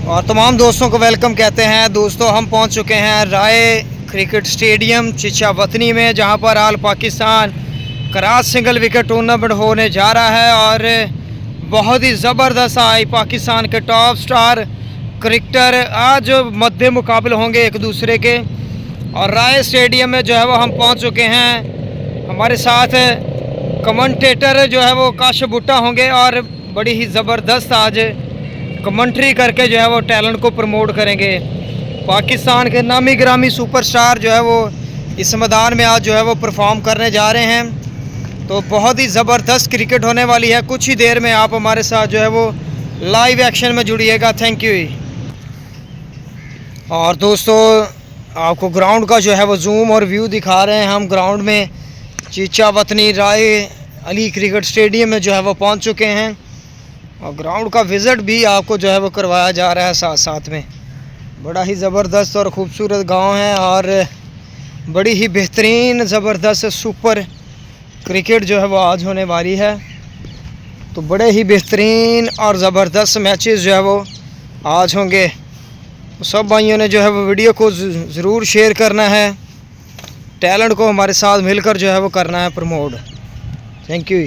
और तमाम दोस्तों को वेलकम कहते हैं। दोस्तों हम पहुंच चुके हैं राय क्रिकेट स्टेडियम चिचा वतनी में, जहां पर all Pakistan cross single wicket tournament होने जा रहा है। और बहुत ही ज़बरदस्त आई पाकिस्तान के टॉप स्टार क्रिकेटर आज मध्य मुकाबले होंगे एक दूसरे के। और राय स्टेडियम में जो है वो हम पहुंच चुके हैं। हमारे साथ कमेंटेटर जो है वो काशिफ भुट्टा होंगे और बड़ी ही ज़बरदस्त आज कमेंट्री करके जो है वो टैलेंट को प्रमोट करेंगे। पाकिस्तान के नामी ग्रामी सुपरस्टार जो है वो इस मैदान में आज जो है वो परफॉर्म करने जा रहे हैं। तो बहुत ही ज़बरदस्त क्रिकेट होने वाली है। कुछ ही देर में आप हमारे साथ जो है वो लाइव एक्शन में जुड़िएगा। Thank you. और दोस्तों आपको ग्राउंड का जो है वो जूम और व्यू दिखा रहे हैं। हम ग्राउंड में चिचा वतनी राय अली क्रिकेट स्टेडियम में जो है वो पहुंच चुके हैं और ग्राउंड का विज़िट भी आपको जो है वो करवाया जा रहा है साथ साथ में। बड़ा ही ज़बरदस्त और ख़ूबसूरत गांव है और बड़ी ही बेहतरीन ज़बरदस्त सुपर क्रिकेट जो है वो आज होने वाली है। तो बड़े ही बेहतरीन और ज़बरदस्त मैचेस जो है वो आज होंगे। तो सब भाइयों ने जो है वो वीडियो को ज़रूर शेयर करना है, टैलेंट को हमारे साथ मिलकर जो है वो करना है प्रमोट। Thank you.